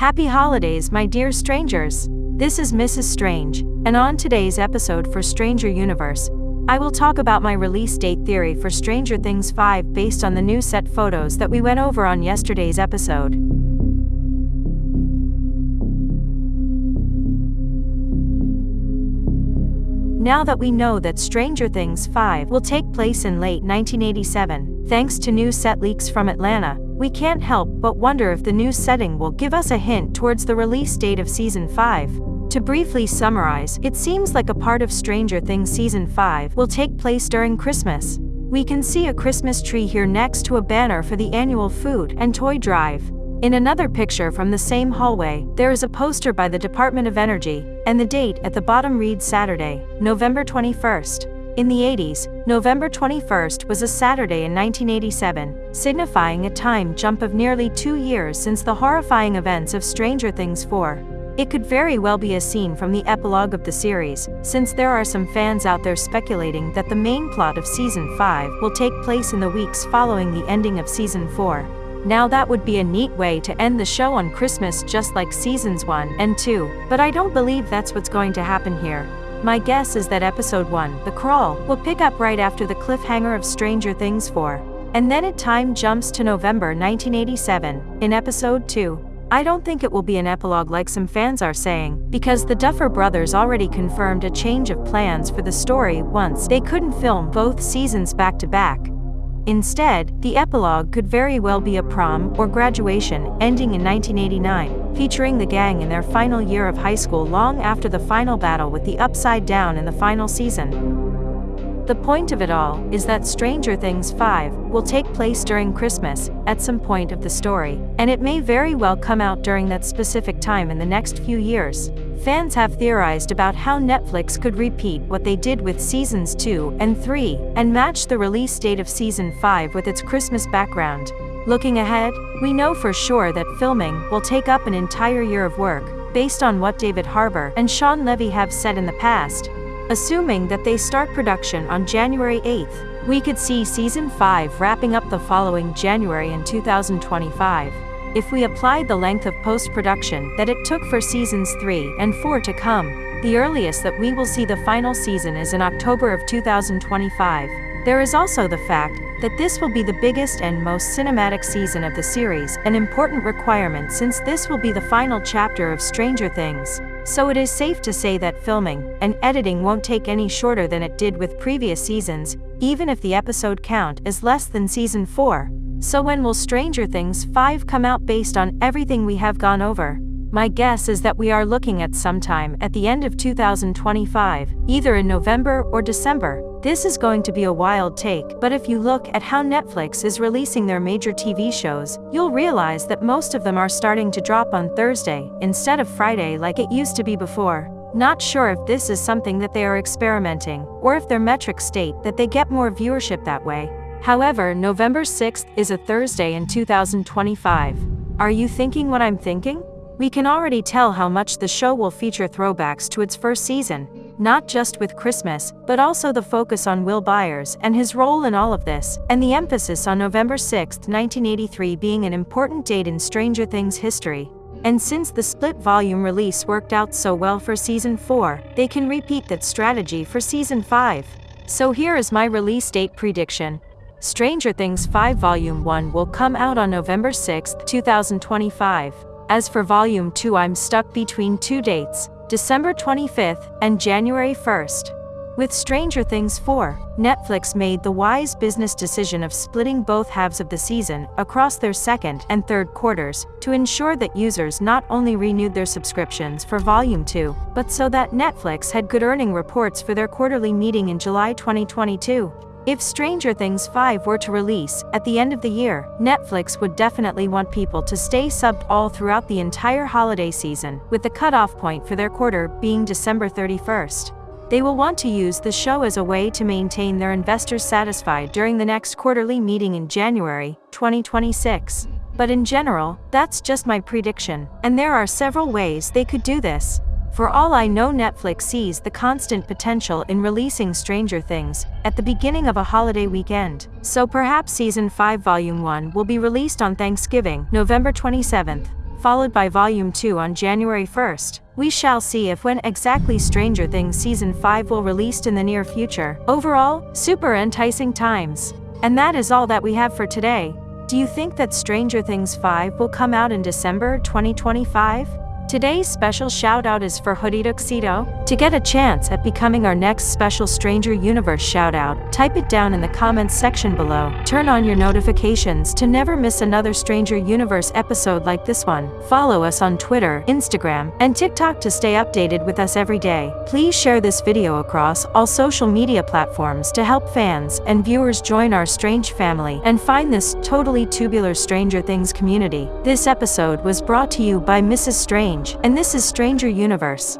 Happy holidays, my dear strangers! This is Mrs. Strange, and on today's episode for Stranger Universe, I will talk about my release date theory for Stranger Things 5 based on the new set photos that we went over on yesterday's episode. Now that we know that Stranger Things 5 will take place in late 1987, thanks to new set leaks from Atlanta, we can't help but wonder if the new setting will give us a hint towards the release date of Season 5. To briefly summarize, it seems like a part of Stranger Things Season 5 will take place during Christmas. We can see a Christmas tree here next to a banner for the annual food and toy drive. In another picture from the same hallway, there is a poster by the Department of Energy, and the date at the bottom reads Saturday, November 21st. In the 80s, November 21st was a Saturday in 1987, signifying a time jump of nearly 2 years since the horrifying events of Stranger Things 4. It could very well be a scene from the epilogue of the series, since there are some fans out there speculating that the main plot of Season 5 will take place in the weeks following the ending of Season 4. Now that would be a neat way to end the show on Christmas just like Seasons 1 and 2, but I don't believe that's what's going to happen here. My guess is that Episode 1, The Crawl, will pick up right after the cliffhanger of Stranger Things 4, and then it time jumps to November 1987, in Episode 2. I don't think it will be an epilogue like some fans are saying, because the Duffer Brothers already confirmed a change of plans for the story once they couldn't film both seasons back to back. Instead, the epilogue could very well be a prom or graduation ending in 1989, featuring the gang in their final year of high school long after the final battle with the Upside Down in the final season. The point of it all is that Stranger Things 5 will take place during Christmas, at some point of the story, and it may very well come out during that specific time in the next few years. Fans have theorized about how Netflix could repeat what they did with Seasons 2 and 3, and match the release date of Season 5 with its Christmas background. Looking ahead, we know for sure that filming will take up an entire year of work, based on what David Harbour and Sean Levy have said in the past. Assuming that they start production on January 8th, we could see Season 5 wrapping up the following January in 2025. If we applied the length of post-production that it took for Seasons 3 and 4 to come, the earliest that we will see the final season is in October of 2025. There is also the fact that this will be the biggest and most cinematic season of the series, an important requirement since this will be the final chapter of Stranger Things. So it is safe to say that filming and editing won't take any shorter than it did with previous seasons, even if the episode count is less than Season 4. So when will Stranger Things 5 come out based on everything we have gone over? My guess is that we are looking at sometime at the end of 2025, either in November or December. This is going to be a wild take, but if you look at how Netflix is releasing their major TV shows, you'll realize that most of them are starting to drop on Thursday, instead of Friday like it used to be before. Not sure if this is something that they are experimenting, or if their metrics state that they get more viewership that way. However, November 6th is a Thursday in 2025. Are you thinking what I'm thinking? We can already tell how much the show will feature throwbacks to its first season, not just with Christmas, but also the focus on Will Byers and his role in all of this, and the emphasis on November 6, 1983 being an important date in Stranger Things history. And since the split volume release worked out so well for Season 4, they can repeat that strategy for Season 5. So here is my release date prediction. Stranger Things 5 Volume 1 will come out on November 6, 2025. As for Volume 2, I'm stuck between two dates, December 25th and January 1st. With Stranger Things 4, Netflix made the wise business decision of splitting both halves of the season across their second and third quarters to ensure that users not only renewed their subscriptions for Volume 2, but so that Netflix had good earning reports for their quarterly meeting in July 2022. If Stranger Things 5 were to release at the end of the year, Netflix would definitely want people to stay subbed all throughout the entire holiday season, with the cutoff point for their quarter being December 31st. They will want to use the show as a way to maintain their investors satisfied during the next quarterly meeting in January 2026. But in general, that's just my prediction, and there are several ways they could do this. For all I know, Netflix sees the constant potential in releasing Stranger Things at the beginning of a holiday weekend. So perhaps Season 5 Volume 1 will be released on Thanksgiving, November 27th, followed by Volume 2 on January 1st. We shall see if when exactly Stranger Things Season 5 will released in the near future. Overall, super enticing times. And that is all that we have for today. Do you think that Stranger Things 5 will come out in December 2025? Today's special shout-out is for Hoodie Tuxedo. To get a chance at becoming our next special Stranger Universe shout-out, type it down in the comments section below. Turn on your notifications to never miss another Stranger Universe episode like this one. Follow us on Twitter, Instagram, and TikTok to stay updated with us every day. Please share this video across all social media platforms to help fans and viewers join our strange family and find this totally tubular Stranger Things community. This episode was brought to you by Mrs. Strange, and this is Stranger Universe.